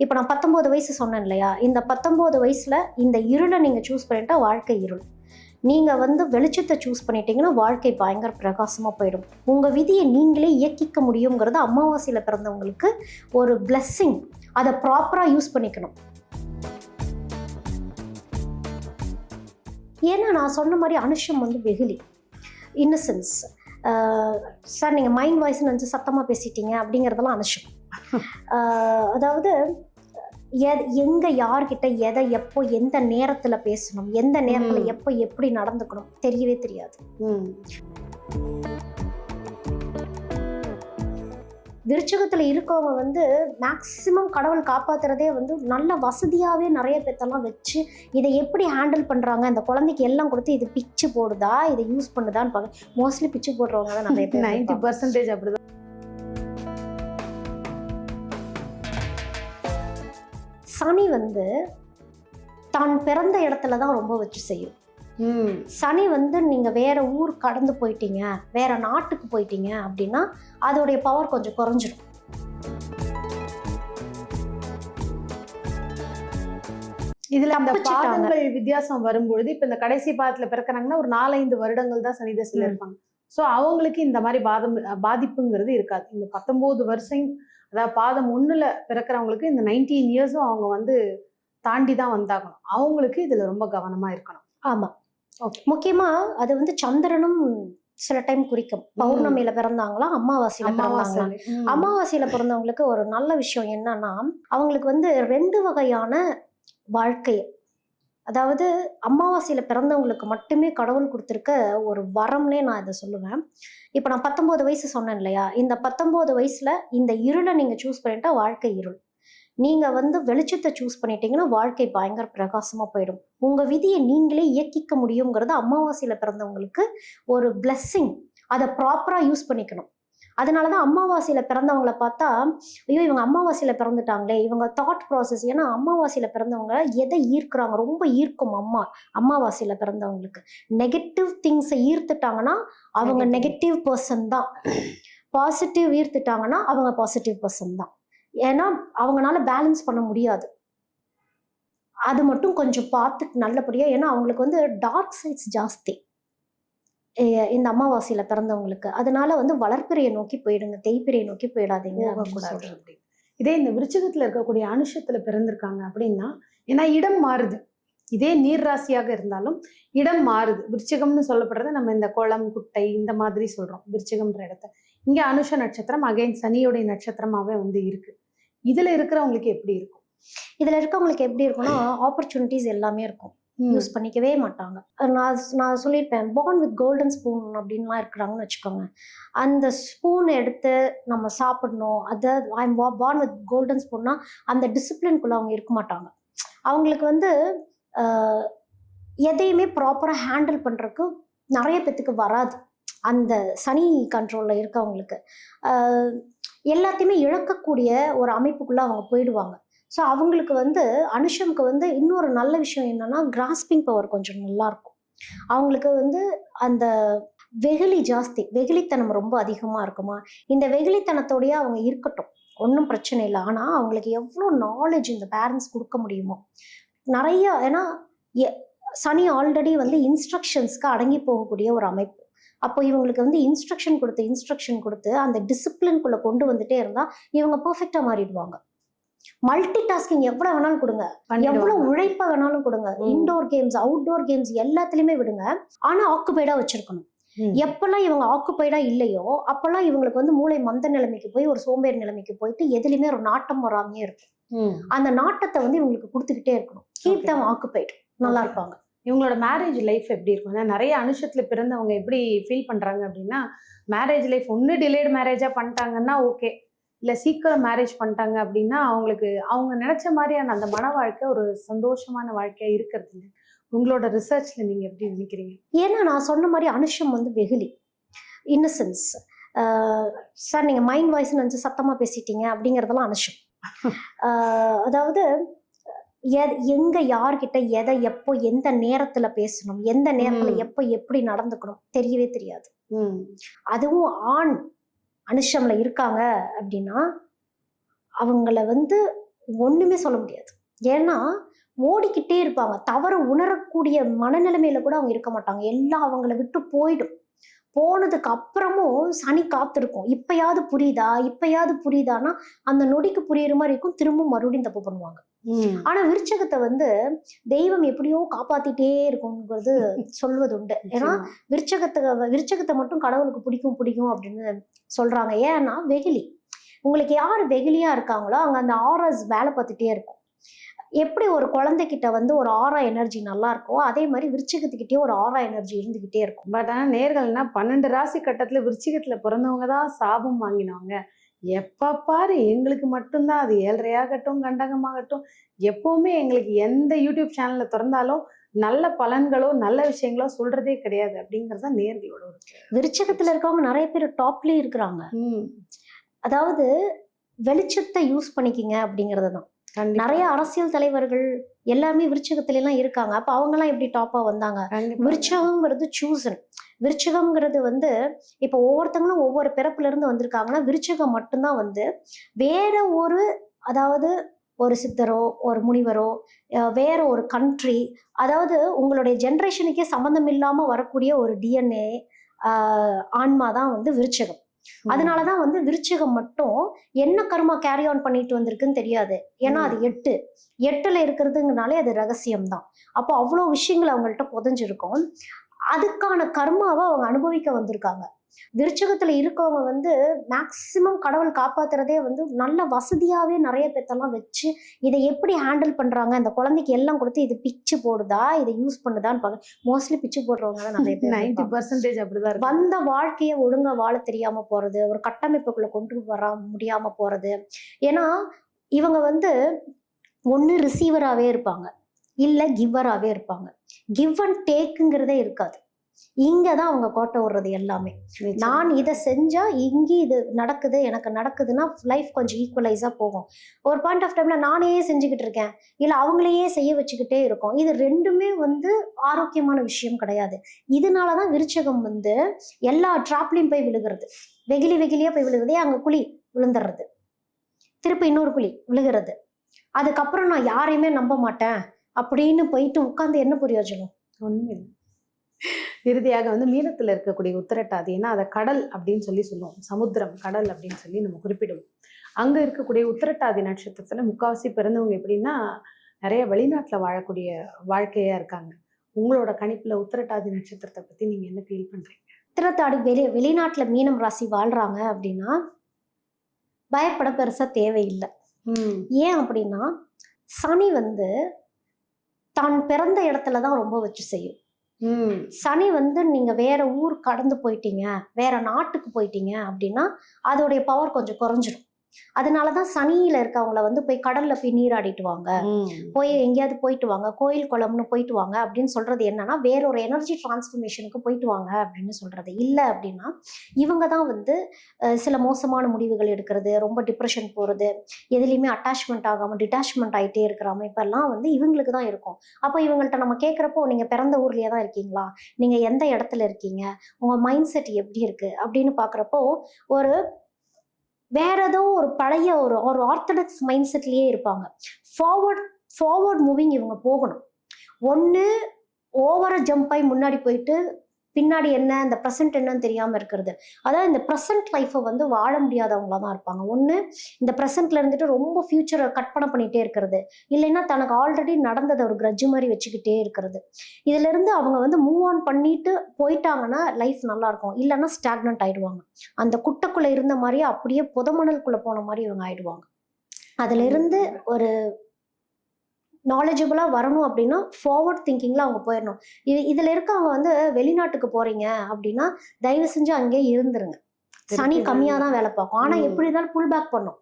இப்போ நான் 19 வயசு சொன்னேன் இல்லையா, இந்த 19 வயசுல இந்த இருளை நீங்க சூஸ் பண்ணிட்டா வாழ்க்கை இருள். நீங்க வெளிச்சத்தை சூஸ் பண்ணிட்டீங்கன்னா வாழ்க்கை பயங்கர பிரகாசமா போயிடும். உங்க விதியை நீங்களே இயக்கிக்க முடியுங்கிறது அமாவாசையில பிறந்தவங்களுக்கு ஒரு பிளெஸ்ஸிங். அதை ப்ராப்பரா யூஸ் பண்ணிக்கணும். ஏன்னா நான் சொன்ன மாதிரி அனுஷம் வெகுளி, இன்னசென்ஸ். சார் நீங்கள் மைண்ட் வாய்ஸ்ன்னு நினச்சி சத்தமாக பேசிட்டீங்க அப்படிங்கிறதெல்லாம் அனுஷம். அதாவது எங்கே யார்கிட்ட எதை எப்போ எந்த நேரத்தில் பேசணும், எந்த நேரத்தில் எப்போ எப்படி நடந்துக்கணும் தெரியவே தெரியாது. விருச்சகத்தில் இருக்கவங்க மேக்சிமம் கடவுள் காப்பாற்றுறதே நல்ல வசதியாகவே நிறைய பேர்த்தெல்லாம் வச்சு இதை எப்படி ஹேண்டில் பண்ணுறாங்க, இந்த குழந்தைக்கு எல்லாம் கொடுத்து இது பிச்சு போடுதா, இதை யூஸ் பண்ணுதான்னு பார்க்க. மோஸ்ட்லி பிச்சு போடுறவங்க தான் நிறைய பேர், 90% அப்படிதான். சனி தான் பிறந்த இடத்துல தான் ரொம்ப வச்சு செய்யும். சனி நீங்க வேற ஊர் கடந்து போயிட்டீங்க, வேற நாட்டுக்கு போயிட்டீங்க அப்படின்னா அதோடைய பவர் கொஞ்சம் குறைஞ்சிடும். இதுல அந்த பாதங்கள் வித்தியாசம் வரும்பொழுது இப்ப இந்த கடைசி பாதத்துல பிறக்கிறாங்கன்னா ஒரு 4-5 வருடங்கள் தான் சனி தசையில இருப்பாங்க. ஸோ அவங்களுக்கு இந்த மாதிரி பாதிப்புங்கிறது இருக்காது. இந்த 19 வருஷம், அதாவது பாதம் 1ல பிறக்கிறவங்களுக்கு இந்த 19 இயர்ஸும் அவங்க தாண்டி தான் வந்தாகணும். அவங்களுக்கு இதுல ரொம்ப கவனமா இருக்கணும். ஆமா, முக்கியமா அது சந்திரனும் சில டைம் குறிக்கும். பௌர்ணமியில பிறந்தாங்களா, அமாவாசையில பிறந்தாங்களா. அமாவாசையில பிறந்தவங்களுக்கு ஒரு நல்ல விஷயம் என்னன்னா, அவங்களுக்கு 2 வகையான வாழ்க்கை. அதாவது அமாவாசையில பிறந்தவங்களுக்கு மட்டுமே கடவுள் கொடுத்துருக்க ஒரு வரம்னே நான் இதை சொல்லுவேன். இப்போ நான் 19 வயசு சொன்னேன் இல்லையா, இந்த 19 வயசுல இந்த இருளை நீங்க சூஸ் பண்ணிட்டா வாழ்க்கை இருள். நீங்க வெளிச்சத்தை சூஸ் பண்ணிட்டீங்கன்னா வாழ்க்கை பயங்கர பிரகாசமா போயிடும். உங்க விதியை நீங்களே இயக்கிக்க முடியுங்கிறது அமாவாசையில பிறந்தவங்களுக்கு ஒரு பிளெஸ்ஸிங். அதை ப்ராப்பரா யூஸ் பண்ணிக்கணும். அதனாலதான் அமாவாசையில பிறந்தவங்களை பார்த்தா, ஐயோ இவங்க அமாவாசையில பிறந்துட்டாங்களே, இவங்க தாட் ப்ராசஸ். ஏன்னா அமாவாசையில பிறந்தவங்க எதை ஈர்க்கிறாங்க, ரொம்ப ஈர்க்கும். அமாவாசையில பிறந்தவங்களுக்கு நெகட்டிவ் திங்ஸை ஈர்த்துட்டாங்கன்னா அவங்க நெகட்டிவ் பர்சன் தான். பாசிட்டிவ் ஈர்த்துட்டாங்கன்னா அவங்க பாசிட்டிவ் பர்சன் தான். ஏன்னா அவங்களால பேலன்ஸ் பண்ண முடியாது. அது மட்டும் கொஞ்சம் பார்த்து நல்லபடியா. ஏன்னா அவங்களுக்கு டார்க் சைட்ஸ் ஜாஸ்தி இந்த அமாவாசையில பிறந்தவங்களுக்கு. அதனால வளர்ப்பிறையை நோக்கி போயிடுங்க, தேய்பிறையை நோக்கி போயிடாதீங்க. இதே இந்த விருச்சிகத்துல இருக்கக்கூடிய அனுஷத்துல பிறந்திருக்காங்க அப்படின்னா, ஏன்னா இடம் மாறுது. இதே நீர் ராசியாக இருந்தாலும் இடம் மாறுது. விருச்சிகம்னு சொல்லப்படுறது நம்ம இந்த குளம் குட்டை இந்த மாதிரி சொல்றோம் விருச்சிகம்ன்ற இடத்த. இங்க அனுஷ நட்சத்திரம் அகைன் சனியோடைய நட்சத்திரமாவே இருக்கு. இதுல இருக்கிறவங்களுக்கு எப்படி இருக்கும்? இதுல இருக்கவங்களுக்கு எப்படி இருக்கும்னா, ஆப்பர்ச்சுனிட்டிஸ் எல்லாமே இருக்கும். யூஸ் பண்ணிக்கவே மாட்டாங்க. நான் சொல்லியிருப்பேன், பார்ன் வித் கோல்டன் ஸ்பூன் அப்படின்லாம் இருக்கிறாங்கன்னு வச்சுக்கோங்க. அந்த ஸ்பூன் எடுத்து நம்ம சாப்பிடணும், அதாவது ஐம் பார்ன் வித் கோல்டன் ஸ்பூன்னா அந்த டிசிப்ளின்குள்ள அவங்க இருக்க மாட்டாங்க. அவங்களுக்கு எதையுமே ப்ராப்பரா ஹேண்டில் பண்றதுக்கு நிறைய பேத்துக்கு வராது. அந்த சனி கண்ட்ரோல்ல இருக்கவங்களுக்கு எல்லாத்தையுமே இழக்கக்கூடிய ஒரு அமைப்புக்குள்ள அவங்க போயிடுவாங்க. ஸோ அவங்களுக்கு அனுஷம்க்கு இன்னொரு நல்ல விஷயம் என்னன்னா, கிராஸ்பிங் பவர் கொஞ்சம் நல்லா இருக்கும். அவங்களுக்கு அந்த வெகுளி ஜாஸ்தி, வெகுளித்தனம் ரொம்ப அதிகமா இருக்குமா. இந்த வெகுளித்தனத்தோடய அவங்க இருக்கட்டும், ஒன்றும் பிரச்சனை இல்லை. ஆனால் அவங்களுக்கு எவ்வளோ நாலேஜ் இந்த பேரண்ட்ஸ் கொடுக்க முடியுமோ நிறைய. ஏன்னா சனி ஆல்ரெடி இன்ஸ்ட்ரக்ஷன்ஸ்க்கு அடங்கி போகக்கூடிய ஒரு அமைப்பு. அப்போ இவங்களுக்கு இன்ஸ்ட்ரக்ஷன் கொடுத்து அந்த டிசிப்ளின்குள்ள கொண்டு வந்துட்டே இருந்தா இவங்க பெர்ஃபெக்டா மாறிடுவாங்க. மல்டி டாஸ்கிங் எவ்வளவு வேணாலும் கொடுங்க, எவ்வளவு உழைப்ப வேணாலும் கொடுங்க. இன்டோர் கேம்ஸ் அவுட்டோர் கேம்ஸ் எல்லாத்துலயுமே விடுங்க. ஆனா ஆக்குபைடா வச்சிருக்கணும். எப்பெல்லாம் இவங்க ஆக்குபைடா இல்லையோ அப்பெல்லாம் இவங்களுக்கு மூளை மந்த நிலைமைக்கு போய் ஒரு சோம்பேறி நிலைமைக்கு போயிட்டு எதுலையுமே ஒரு நாட்டம் வராமையே இருக்கும். அந்த நாட்டத்தை இவங்களுக்கு கொடுத்துக்கிட்டே இருக்கணும். கீப் தம் ஆக்குபைட், நல்லா இருப்பாங்க. இவங்களோட மேரேஜ் லைஃப் எப்படி இருக்கும்? நிறைய அனுஷத்துல பிறந்தவங்க எப்படி ஃபீல் பண்றாங்க அப்படின்னா, மேரேஜ் லைஃப் ஒன்று டிலேட் மேரேஜா பண்ணிட்டாங்கன்னா ஓகே, இல்லை சீக்கிரம் மேரேஜ் பண்ணிட்டாங்க அப்படின்னா அவங்களுக்கு அவங்க நினைச்ச மாதிரியான அந்த மன வாழ்க்கை ஒரு சந்தோஷமான வாழ்க்கையா இருக்கிறது இல்லை. உங்களோட ரிசர்ச்ல நீங்க எப்படி நினைக்கிறீங்க? ஏன்னா நான் சொன்ன மாதிரி அனுஷம் வெகுளி, இன்னசென்ஸ். சார் நீங்க மைண்ட் வாய்ஸ்ன்னு நினச்சி சத்தமா பேசிட்டீங்க அப்படிங்கிறதெல்லாம் அனுஷம். அதாவது எங்க யார்கிட்ட எதை எப்போ எந்த நேரத்துல பேசணும், எந்த நேரத்துல எப்போ எப்படி நடந்துக்கணும் தெரியவே தெரியாது. அதுவும் ஆண் அனுஷம்ல இருக்காங்க அப்படின்னா அவங்கள ஒண்ணுமே சொல்ல முடியாது. ஏன்னா ஓடிக்கிட்டே இருப்பாங்க. தவற உணரக்கூடிய மனநிலைமையில கூட அவங்க இருக்க மாட்டாங்க. எல்லாம் அவங்கள விட்டு போயிடும். போனதுக்கு அப்புறமும் சனி காத்திருக்கும். இப்பயாவது புரியுதா? இப்பயாவது புரியுதான்னா, அந்த நொடிக்கு புரியிற மாரி இருக்கும். திரும்பவும் மறுபடியும் தப்பு பண்ணுவாங்க. ஆனா விருச்சகத்த வந்து தெய்வம் எப்படியோ காப்பாத்திட்டே இருக்குங்கிறது சொல்வது உண்டு. ஏன்னா விருச்சகத்தை மட்டும் கடவுளுக்கு பிடிக்கும் பிடிக்கும் அப்படின்னு சொல்றாங்க. ஏன்னா வெகுளி. உங்களுக்கு யார் வெகுளியா இருக்காங்களோ அங்க அந்த ஆராஸ் வேலை பார்த்துட்டே இருக்கும். எப்படி ஒரு குழந்தைகிட்ட வந்து ஒரு ஆரா எனர்ஜி நல்லா இருக்கோ, அதே மாதிரி விருச்சிகத்துக்கிட்டே ஒரு ஆரா எனர்ஜி இருந்துகிட்டே இருக்கும். பட் ஆனா நேர்கள்னா 12 ராசி கட்டத்துல விருச்சிகத்துல பிறந்தவங்க தான் சாபம் வாங்கினவங்க. எப்ப பாரு எங்களுக்கு மட்டும்தான் அது 7.5 ஆகட்டும், கண்டகமாகட்டும், எப்பவுமே எங்களுக்கு எந்த யூடியூப் சேனல்ல திறந்தாலும் நல்ல பலன்களோ நல்ல விஷயங்களோ சொல்றதே கிடையாது அப்படிங்கறது தான் நேர்களோட ஒரு விருச்சகத்துல இருக்கவங்க நிறைய பேர் டாப்லயே இருக்கிறாங்க. அதாவது வெளிச்சத்தை யூஸ் பண்ணிக்கிங்க அப்படிங்கிறது தான். நிறைய அரசியல் தலைவர்கள் எல்லாமே விருச்சகத்துல எல்லாம் இருக்காங்க. அப்ப அவங்க எல்லாம் எப்படி டாப்பா வந்தாங்க? விருச்சகம்ங்கிறது சூசன். விருச்சகம்ங்கிறது வந்து இப்ப ஒவ்வொருத்தங்களும் ஒவ்வொரு பிறப்புல இருந்து வந்திருக்காங்கன்னா, விருச்சகம் மட்டும்தான் வந்து வேற ஒரு, அதாவது ஒரு சித்தரோ ஒரு முனிவரோ வேற ஒரு கண்ட்ரி, அதாவது உங்களுடைய ஜென்ரேஷனுக்கே சம்மந்தம் இல்லாம வரக்கூடிய ஒரு டிஎன்ஏ ஆன்மா தான் வந்து விருச்சகம். அதனாலதான் வந்து விருச்சிகம் மட்டும் என்ன கர்மா கேரி ஆன் பண்ணிட்டு வந்திருக்குன்னு தெரியாது. ஏன்னா அது 8ல இருக்கிறதுங்கனாலே அது ரகசியம்தான். அப்போ அவ்வளவு விஷயங்கள் அவங்கள்ட்ட புதைஞ்சிருக்கும். அதுக்கான கர்மாவை அவங்க அனுபவிக்க வந்திருக்காங்க. விருச்சகத்துல இருக்கவங்க வந்து மேக்சிமம் கடவுள் காப்பாத்துறதே வந்து நல்ல வசதியாவே நிறைய பேத்தெல்லாம் வச்சு இதை எப்படி ஹேண்டில் பண்றாங்க, இந்த குழந்தைக்கு எல்லாம் கொடுத்து இது பிச்சு போடுதா, இதை யூஸ் பண்ணுதான்னு பாக்க. மோஸ்ட்லி பிச்சு போடுறவங்க தான் நிறைய பேர். 90% அப்படிதான். வந்த வாழ்க்கையை ஒழுங்கா வாழ தெரியாம போறது, ஒரு கட்டமைப்புக்குள்ள கொண்டு வர முடியாம போறது. ஏன்னா இவங்க வந்து ஒண்ணு ரிசீவராகவே இருப்பாங்க, இல்லை கிவ்வராகவே இருப்பாங்க. கிவ் அண்ட் டேக்குங்கிறதே இருக்காது. இங்கே தான் அவங்க கோட்டை விடுறது எல்லாமே. நான் இதை செஞ்சா இங்கே இது நடக்குது, எனக்கு நடக்குதுன்னா லைஃப் கொஞ்சம் ஈக்குவலைஸாக போகும். ஒரு பாயிண்ட் ஆஃப் டைம்ல நானே செஞ்சுக்கிட்டு இருக்கேன், இல்லை அவங்களையே செய்ய வச்சுக்கிட்டே இருக்கோம். இது ரெண்டுமே வந்து ஆரோக்கியமான விஷயம் கிடையாது. இதனால தான் விருச்சகம் வந்து எல்லா ட்ராப்லையும் போய் விழுகிறது. வெகுளியாக போய் விழுகுதே, அங்கே குழி விழுந்துடுறது, திருப்பி இன்னொரு குழி விழுகிறது. அதுக்கப்புறம் நான் யாரையுமே நம்ப மாட்டேன் அப்படின்னு போயிட்டு உட்காந்து என்ன பிரயோஜனம்? ஒண்ணுமே இல்லை. இறுதியாக வந்து மீனத்துல இருக்கக்கூடிய உத்திரட்டாதி, ஏன்னா அதை கடல் அப்படின்னு சொல்லி சொல்லுவோம், சமுத்திரம் கடல் அப்படின்னு சொல்லி நம்ம குறிப்பிடுவோம். அங்க இருக்கக்கூடிய உத்திரட்டாதி நட்சத்திரத்துல முக்காவாசி பிறந்தவங்க எப்படின்னா நிறைய வெளிநாட்டுல வாழக்கூடிய வாழ்க்கையா இருக்காங்க. உங்களோட கணிப்புல உத்திரட்டாதி நட்சத்திரத்தை பத்தி நீங்க என்ன ஃபீல் பண்றீங்க? உத்திரட்டாதி வெளிநாட்டுல மீனம் ராசி வாழ்றாங்க அப்படின்னா பயப்பட பெருசா தேவையில்லை. ஏன் அப்படின்னா சனி வந்து தான் பிறந்த இடத்துலதான் ரொம்ப வச்சு செய்யும். சனி வந்து நீங்க வேற ஊர் கடந்து போயிட்டீங்க, வேற நாட்டுக்கு போயிட்டீங்க அப்படின்னா அதோடைய பவர் கொஞ்சம் குறைஞ்சிரும். அதனாலதான் சனியில இருக்கவங்கள வந்து போய் கடல்ல போய் நீராடிட்டு வாங்க, போய் எங்கேயாவது போயிட்டு வாங்க, கோயில் குளம்னு போயிட்டு வாங்க அப்படின்னு சொல்றது என்னன்னா வேற ஒரு எனர்ஜி டிரான்ஸ்ஃபர்மேஷனுக்கு போயிட்டு வாங்க அப்படின்னு சொல்றது. இல்லை அப்படின்னா இவங்க தான் வந்து சில மோசமான முடிவுகள் எடுக்கிறது, ரொம்ப டிப்ரெஷன் போறது, எதுலையுமே அட்டாச்மெண்ட் ஆகாம டிட்டாச்மெண்ட் ஆகிட்டே இருக்கிற அமைப்பெல்லாம் வந்து இவங்களுக்கு தான் இருக்கும். அப்போ இவங்கள்ட்ட நம்ம கேட்குறப்போ நீங்க பிறந்த ஊர்லயே தான் இருக்கீங்களா, நீங்க எந்த இடத்துல இருக்கீங்க, உங்க மைண்ட் செட் எப்படி இருக்கு அப்படின்னு பாக்குறப்போ ஒரு வேற ஏதோ ஒரு பழைய ஒரு ஆர்த்தடாக்ஸ் மைண்ட் செட்லயே இருப்பாங்க. ஃபார்வர்ட் மூவிங் இவங்க போகணும். ஒன்று ஓவரா ஜம்ப் ஆகி முன்னாடி போயிட்டு பின்னாடி என்ன இந்த ப்ரெசென்ட் என்னன்னு தெரியாம இருக்கிறது. அதாவது இந்த ப்ரெசென்ட் லைஃப்பை வந்து வாழ முடியாதவங்களா தான் இருப்பாங்க. ஒன்று இந்த ப்ரெசென்ட்ல இருந்துட்டு ரொம்ப ஃபியூச்சரை கற்பனை பண்ணிட்டே இருக்கிறது, இல்லைன்னா தனக்கு ஆல்ரெடி நடந்ததை ஒரு கிரட்ஜு மாதிரி வச்சுக்கிட்டே இருக்கிறது. இதுல இருந்து அவங்க வந்து மூவ் ஆன் பண்ணிட்டு போயிட்டாங்கன்னா லைஃப் நல்லா இருக்கும். இல்லைன்னா ஸ்டாக்னன்ட் ஆயிடுவாங்க. அந்த குட்டைக்குள்ள இருந்த மாதிரியே அப்படியே புதமணலுக்குள்ள போன மாதிரி இவங்க ஆயிடுவாங்க. அதுல இருந்து ஒரு நாலேஜபிளா வரணும் அப்படின்னா ஃபார்வர்ட் திங்கிங்ல அவங்க போயிடணும். இதுல இருக்கவங்க வந்து வெளிநாட்டுக்கு போறீங்க அப்படின்னா தயவு செஞ்சு அங்கேயே இருந்துருங்க. சனி கம்மியா தான் வேலை பார்க்கும். ஆனா எப்படி இருந்தாலும் புல் பேக் பண்ணும்.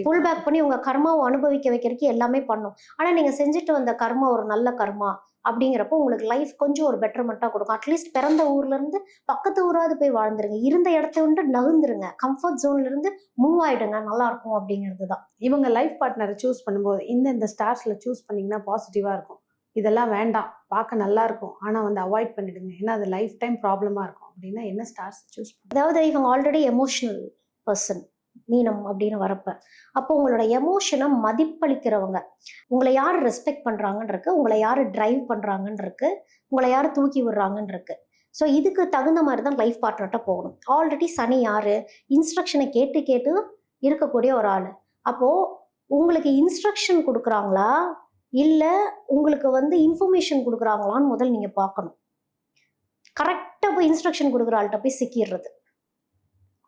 புல் பேக் பண்ணி உங்க கர்மாவை அனுபவிக்க வைக்கிறதுக்கு எல்லாமே பண்ணும். ஆனா நீங்க செஞ்சுட்டு வந்த கர்மா ஒரு நல்ல கர்மா அப்படிங்கிறப்போ உங்களுக்கு லைஃப் கொஞ்சம் ஒரு பெட்டர்மெண்ட்டாக கொடுக்கும். அட்லீஸ்ட் பிறந்த ஊர்ல இருந்து பக்கத்து ஊராவது போய் வாழ்ந்துருங்க, இருந்த இடத்த வந்து நகர்ந்துருங்க, கம்ஃபர்ட் ஜோன்ல இருந்து மூவ் ஆயிடுங்க, நல்லா இருக்கும் அப்படிங்கிறது தான். இவங்க லைஃப் பார்ட்னரை சூஸ் பண்ணும்போது இந்த ஸ்டார்ஸ்ல சூஸ் பண்ணீங்கன்னா பாசிட்டிவா இருக்கும், இதெல்லாம் வேண்டாம் பார்க்க நல்லா இருக்கும் ஆனா வந்து அவாய்ட் பண்ணிடுங்க ஏன்னா அது லைஃப் டைம் ப்ராப்ளமா இருக்கும் அப்படின்னா என்ன ஸ்டார்ஸ் சூஸ் பண்ணுங்க? அதாவது இவங்க ஆல்ரெடி எமோஷனல் பர்சன், மீனம் அப்படின்னு வரப்ப. அப்போ உங்களோட எமோஷனை மதிப்பளிக்கிறவங்க, உங்களை யார் ரெஸ்பெக்ட் பண்றாங்கன்னு இருக்கு, உங்களை யார் டிரைவ் பண்றாங்கன்னு இருக்கு, உங்களை யார் தூக்கி விடுறாங்கன்னு இருக்கு. ஸோ இதுக்கு தகுந்த மாதிரி தான் லைஃப் பார்ட்னர்கிட்ட போகணும். ஆல்ரெடி சனி யாரு, இன்ஸ்ட்ரக்ஷனை கேட்டு கேட்டு இருக்கக்கூடிய ஒரு ஆள். அப்போ உங்களுக்கு இன்ஸ்ட்ரக்ஷன் கொடுக்குறாங்களா இல்லை உங்களுக்கு வந்து இன்ஃபர்மேஷன் கொடுக்குறாங்களான்னு முதல் நீங்க பார்க்கணும். கரெக்டாக போய் இன்ஸ்ட்ரக்ஷன் கொடுக்குற ஆள்கிட்ட போய் சிக்கிடுறது,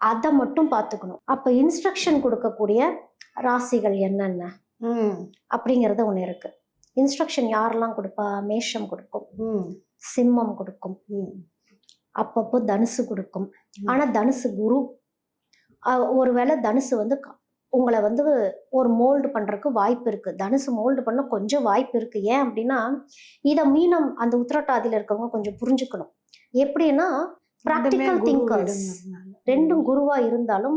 அதை மட்டும் பார்த்துக்கணும். அப்போ இன்ஸ்ட்ரக்ஷன் கொடுக்கக்கூடிய ராசிகள் என்னென்ன அப்படிங்கிறது ஒன்று இருக்கு. இன்ஸ்ட்ரக்ஷன் யாரெல்லாம் கொடுப்பா? மேஷம் கொடுக்கும், சிம்மம் கொடுக்கும், அப்பப்போ தனுசு கொடுக்கும். ஆனால் தனுசு குரு, ஒருவேளை தனுசு வந்து உங்களை வந்து ஒரு மோல்டு பண்ணுறதுக்கு வாய்ப்பு இருக்குது. தனுசு மோல்டு பண்ண கொஞ்சம் வாய்ப்பு இருக்குது. ஏன் அப்படின்னா இதை மீனம் அந்த உத்திரட்டாதியில் இருக்கவங்க கொஞ்சம் புரிஞ்சுக்கணும். எப்படின்னா ப்ராக்டிக்கல் திங்கர்ஸ், ரெண்டும் குருவா இருந்தாலும்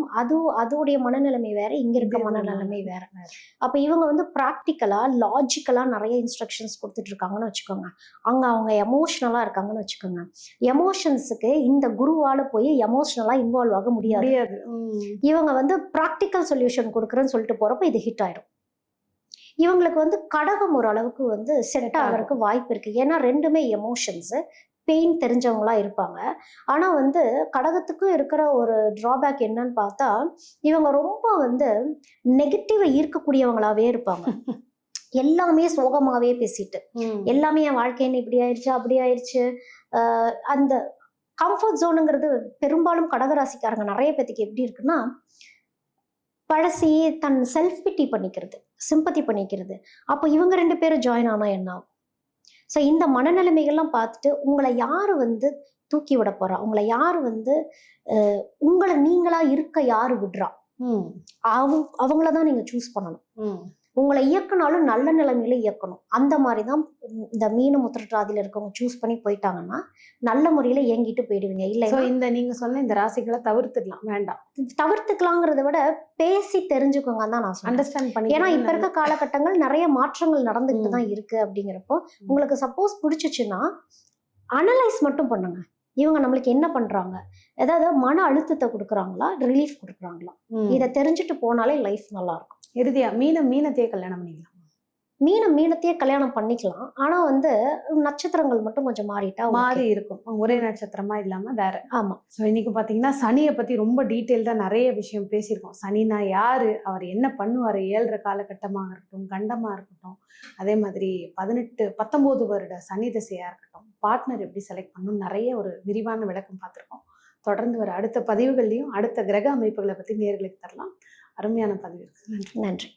அதோடைய மனநிலைமை வேற, இங்க இருக்க மனநிலைமை வேற. அப்ப இவங்க வந்து ப்ராக்டிக்கலா லாஜிக்கலா நிறைய இன்ஸ்ட்ரக்ஷன்ஸ் கொடுத்துட்டு இருக்காங்கன்னு வச்சுக்கோங்க. அவங்க எமோஷனலா இருக்காங்கன்னு வச்சுக்கோங்க. எமோஷன்ஸுக்கு இந்த குருவால போய் எமோஷனலா இன்வால்வ் ஆக முடியாது. இவங்க வந்து ப்ராக்டிக்கல் சொல்யூஷன் கொடுக்குறேன்னு சொல்லிட்டு போறப்ப இது ஹிட் ஆயிடும். இவங்களுக்கு வந்து கடகம் ஒரு அளவுக்கு வந்து செட் ஆகிறதுக்கு வாய்ப்பு இருக்கு. ஏன்னா ரெண்டுமே எமோஷன்ஸ், பெயின் தெரிஞ்சவங்களா இருப்பாங்க. ஆனா வந்து கடகத்துக்கும் இருக்கிற ஒரு டிராபேக் என்னன்னு பார்த்தா, இவங்க ரொம்ப வந்து நெகட்டிவா ஈர்க்கக்கூடியவங்களாவே இருப்பாங்க. எல்லாமே சோகமாவே பேசிட்டு, எல்லாமே என் வாழ்க்கைன்னு இப்படி ஆயிடுச்சு அப்படி ஆயிடுச்சு. அந்த கம்ஃபர்ட் ஜோனுங்கிறது பெரும்பாலும் கடகராசிக்காரங்க நிறைய பேத்துக்கு எப்படி இருக்குன்னா, பழசையே தன் செல்ஃப் பிட்டி பண்ணிக்கிறது, சிம்பத்தி பண்ணிக்கிறது. அப்போ இவங்க 2 பேரும் ஜாயின் ஆனா என்ன ஆகும்? ஸோ இந்த மனநிலைமைகள்லாம் பார்த்துட்டு உங்களை யார் வந்து தூக்கி விட போறா, உங்களை யார் வந்து உங்களை நீங்களா இருக்க யாரு விடுறா, அவங்கள தான் நீங்க சூஸ் பண்ணணும். உங்களை இயக்குனாலும் நல்ல நிலைமையில இயக்கணும். அந்த மாதிரி தான் இந்த மீனம் உத்திரட்டாதியில இருக்கவங்க சூஸ் பண்ணி போயிட்டாங்கன்னா நல்ல முறையில இயங்கிட்டு போயிடுவீங்க. இல்லை இந்த நீங்க சொன்ன இந்த ராசிகளை தவிர்த்துக்கலாம், வேண்டாம். தவிர்த்துக்கலாங்கிறத விட பேசி தெரிஞ்சுக்கோங்க தான் நான் சொல்றேன். அண்டர்ஸ்டாண்ட் பண்ணி. ஏன்னா இப்ப இருக்க காலகட்டங்கள் நிறைய மாற்றங்கள் நடந்துகிட்டு தான் இருக்கு. அப்படிங்கிறப்போ உங்களுக்கு சப்போஸ் பிடிச்சிச்சுன்னா அனலைஸ் மட்டும் பண்ணுங்க. இவங்க நம்மளுக்கு என்ன பண்றாங்க, ஏதாவது மன அழுத்தத்தை கொடுக்குறாங்களா, ரிலீஃப் கொடுக்குறாங்களா, இதை தெரிஞ்சுட்டு போனாலே லைஃப் நல்லா இருக்கும். இறுதியா மீனத்தையே கல்யாணம் பண்ணிக்கலாம். மீனத்தையே கல்யாணம் பண்ணிக்கலாம். ஆனா வந்து நட்சத்திரங்கள் மட்டும் கொஞ்சம் மாறி இருக்கும். ஒரே நட்சத்திரமா இல்லாம வேற. ஆமா. ஸோ இன்னைக்கு பாத்தீங்கன்னா சனியை பத்தி ரொம்ப டீட்டெயில்டா நிறைய விஷயம் பேசியிருக்கோம். சனினா யாரு, அவர் என்ன பண்ணுவாரு, 7 காலகட்டமாக இருக்கட்டும், கண்டமா இருக்கட்டும், அதே மாதிரி 19 வருட சனி திசையா இருக்கட்டும், பார்ட்னர் எப்படி செலக்ட் பண்ணணும், நிறைய ஒரு விரிவான விளக்கம் பார்த்துருக்கோம். தொடர்ந்து வர அடுத்த பதிவுகள்லையும் அடுத்த கிரக அமைப்புகளை பத்தி நேர்களுக்கு தரலாம். அருமையான பதிவு இருக்கு. நன்றி.